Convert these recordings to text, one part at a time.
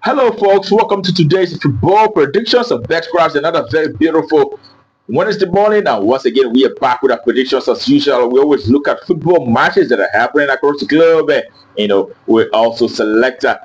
Hello, folks. Welcome to today's football predictions of BetCraft. Another very beautiful Wednesday morning, and once again, we are back with our predictions as usual. We always look at football matches that are happening across the globe. We also select a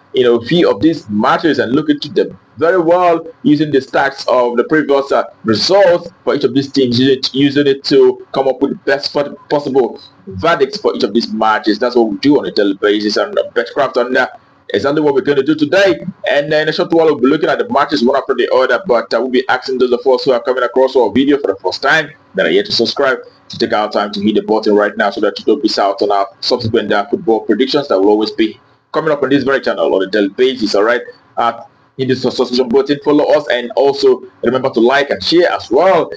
few of these matches and look into them very well using the stats of the previous results for each of these teams, using it to come up with the best possible verdicts for each of these matches. That's what we do on a daily basis, and BetCraft on that exactly what we're going to do today. And in a short while, we'll be looking at the matches one after the other. But we'll be asking those of us who are coming across our video for the first time that are yet to subscribe to take our time to hit the button right now so that you don't miss out on our subsequent football predictions that will always be coming up on this very channel on a daily basis. All right. Hit the subscription button, follow us, and also remember to like and share as well.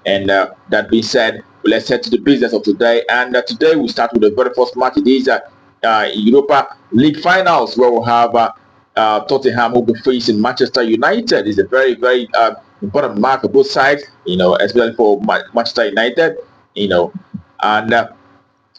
And that being said, let's head to the business of today. And today we start with the very first match. It is Europa League finals where we'll have Tottenham will be facing Manchester United. It's a very, very important match for both sides, especially for Manchester United, and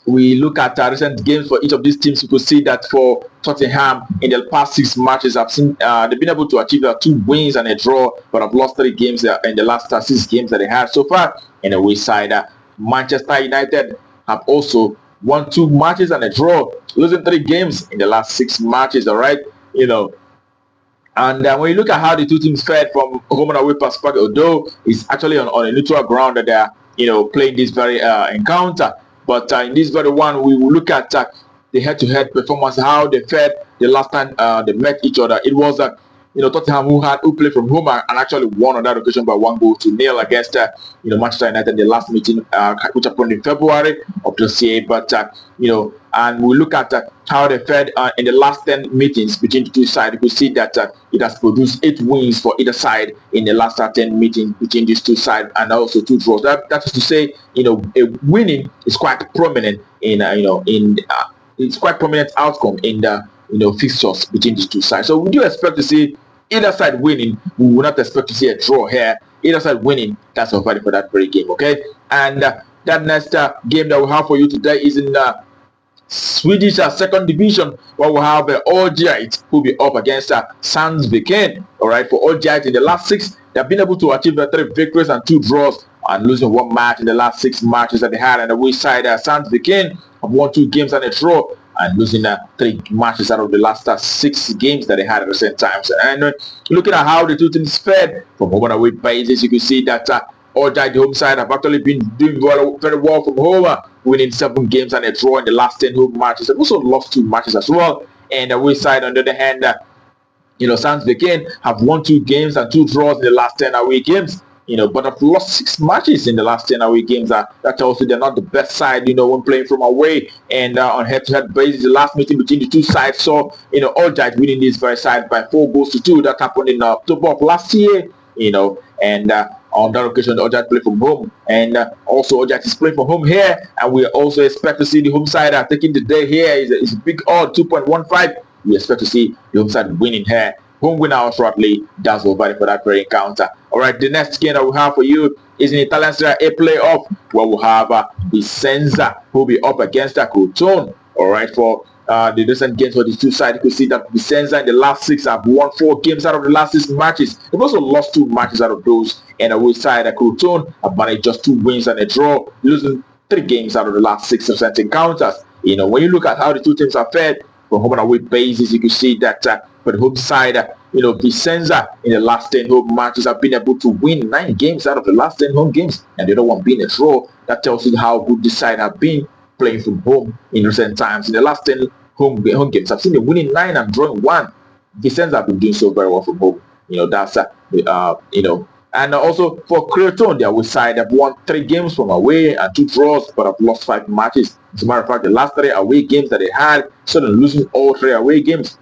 we look at recent games for each of these teams. You could see that for Tottenham in the past 6 matches, I've seen they've been able to achieve 2 wins and a draw, but have lost 3 games in the last 6 games that they had so far. In the away side, Manchester United have also won 2 matches and a draw, losing 3 games in the last 6 matches. All right, and when you look at how the two teams fared from home and away perspective, although it's actually on a neutral ground that they are playing this very encounter, but in this very one, we will look at the head-to-head performance, how they fared the last time they met each other. It was Tottenham who played from home and actually won on that occasion by 1-0 against Manchester United in the last meeting, which happened in February of this year. But and we look at how they fared in the last 10 meetings between the two sides. You could see that it has produced 8 wins for either side in the last 10 meetings between these two sides, and also 2 draws. That is to say, a winning is quite prominent it's quite prominent outcome in the fixtures between these two sides. So we do expect to see either side winning. We will not expect to see a draw here. Either side winning, that's our value for that very game. Okay, and that next game that we have for you today is in Swedish second division, where we have Örgryte who will be up against Sandviken. All right, for Örgryte in the last 6, they have been able to achieve 3 victories and 2 draws, and losing 1 match in the last 6 matches that they had. And the away side, Sandviken have won 2 games and a draw, and losing 3 matches out of the last 6 games that they had at the same times. And looking at how the two teams fared from home and away basis, you can see that Örgryte, the home side, have actually been doing very well from home, winning 7 games and a draw in the last 10 home matches. They've also lost 2 matches as well. And the away side, on the other hand, Sandviken have won 2 games and 2 draws in the last 10 away games. But have lost 6 matches in the last 10 away games. That tells you they're not the best side, when playing from away. And on head-to-head basis, the last meeting between the two sides saw, Örgryte winning this very side by 4-2. That happened in October of last year, and on that occasion, Örgryte played from home, and also Örgryte is playing from home here, and we also expect to see the home side taking the day here. Is a big odd 2.15. We expect to see the home side winning here. Home winner shortly. That's all valid for that very encounter. All right, the next game that we have for you is in Italian Serie A playoff, where we'll have Vicenza who will be up against Crotone. All right, for the recent games for the two sides, you can see that Vicenza in the last 6 have won 4 games out of the last 6 matches. They've also lost 2 matches out of those. And away side, Crotone have managed just 2 wins and a draw, losing 3 games out of the last 6 recent encounters. When you look at how the two teams are fared from home and away basis, you can see that for the home side, Vicenza in the last 10 home matches have been able to win 9 games out of the last 10 home games, and the other one being a draw. That tells you how good this side have been playing from home in recent times. In the last 10 home games, I've seen them winning 9 and drawing 1. Vicenza have been doing so very well from home. That's and also for Crotone, their away side have won 3 games from away and 2 draws, but have lost 5 matches. As a matter of fact, the last 3 away games that they had, so they're losing all 3 away games.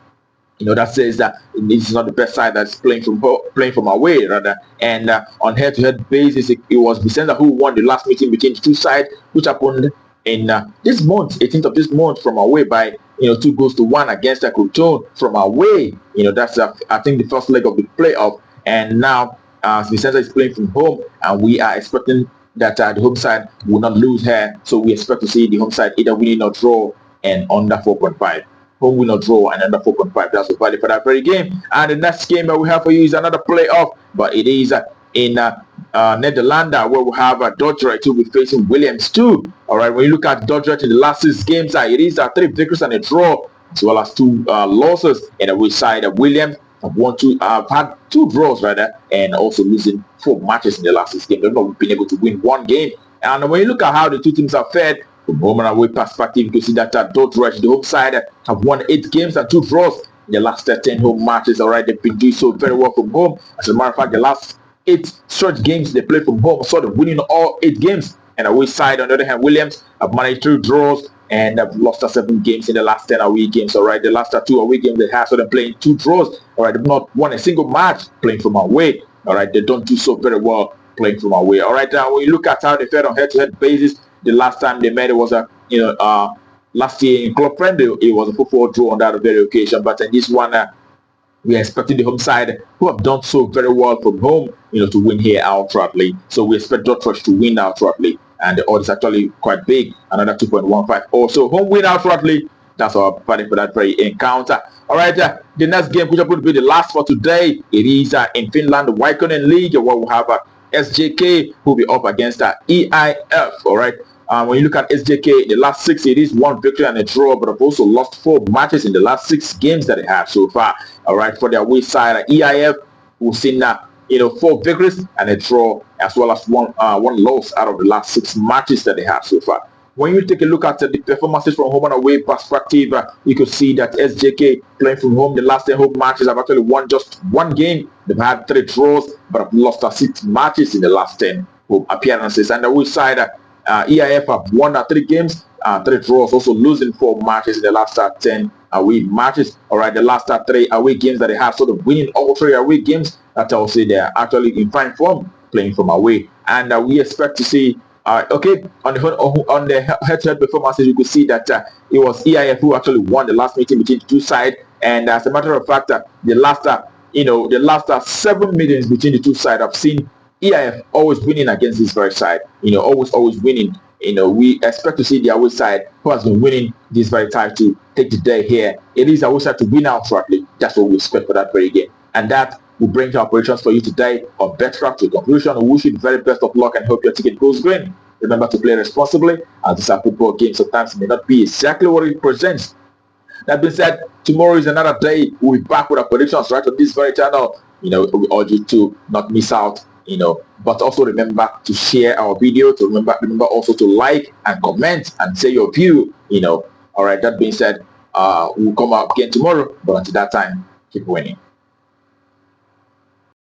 That says that this is not the best side that's playing from away, rather. And on head-to-head basis, it was Vicenza who won the last meeting between the two sides, which happened in this month, 18th of this month, from away by 2-1 against Crotone from away. That's I think the first leg of the playoff. And now Vicenza is playing from home, and we are expecting that the home side will not lose here. So we expect to see the home side either winning or draw and under 4.5. home win or draw, and another 4.5. That's the value for that very game. And the next game that we have for you is another playoff, but it is in Netherlands, where we have Dordrecht who will be facing Willem II. All right, when you look at Dordrecht in the last 6 games, it is 3 victories and a draw, as well as 2 losses. And the side of Williams have had 2 draws rather, and also losing 4 matches in the last 6 games. They've not been able to win 1 game. And when you look at how the 2 teams are fared from home and away perspective, you can see that Dordrecht, the home side, have won 8 games and 2 draws in the last 10 home matches. All right, they've been doing so very well from home. As a matter of fact, the last 8 straight games they played from home, so they're winning all 8 games. And away side, on the other hand, Williams have managed 3 draws and have lost 7 games in the last 10 away games. All right, the last 2 away games they have, so they're playing 2 draws. All right, they've not won a single match playing from away. All right, they don't do so very well playing from away. All right, when you look at how they fared on head-to-head basis, the last time they met, it was last year in club friendly, it was a 4-4 draw on that very occasion. But in this one, we are expecting the home side, who have done so very well from home, to win here outrightly. So we expect Dordrecht to win outrightly, and the odds is actually quite big, another 2.15. Also, home win outrightly. That's our value for that very encounter. All right, the next game, which will be the last for today, it is in Finland, the Vicenza League, where we have SJK who will be up against EIF. All right. When you look at SJK, the last 6, it is 1 victory and a draw, but have also lost 4 matches in the last 6 games that they have so far. All right, for their away side, EIF, we've seen 4 victories and a draw, as well as one loss out of the last 6 matches that they have so far. When you take a look at the performances from home and away perspective, you can see that SJK playing from home, the last 10 home matches have actually won just 1 game. They've had 3 draws, but have lost 6 matches in the last 10 home appearances. And the away side, EIF have won 3 games, 3 draws, also losing 4 matches in the last 10 away matches. All right, the last 3 away games that they have, sort of winning all 3 away games. That tells you they're actually in fine form playing from away. And we expect to see, on the head-to-head performances, you could see that it was EIF who actually won the last meeting between the 2 sides. And as a matter of fact, the last 7 meetings between the 2 sides, I've seen EIF always winning against this very side, always winning. We expect to see the away side, who has been winning this very time, to take the day here. It is away side to win out shortly. That's what we expect for that very game. And that will bring the operations for you today on BetTrack to a conclusion. We wish you the very best of luck and hope your ticket goes green. Remember to play responsibly, as these are football games. Sometimes it may not be exactly what it presents. That being said, tomorrow is another day. We'll be back with our predictions right on this very channel. We urge you to not miss out. But also remember to share our video. To remember also to like and comment and say your view. All right. That being said, we'll come out again tomorrow. But until that time, keep winning.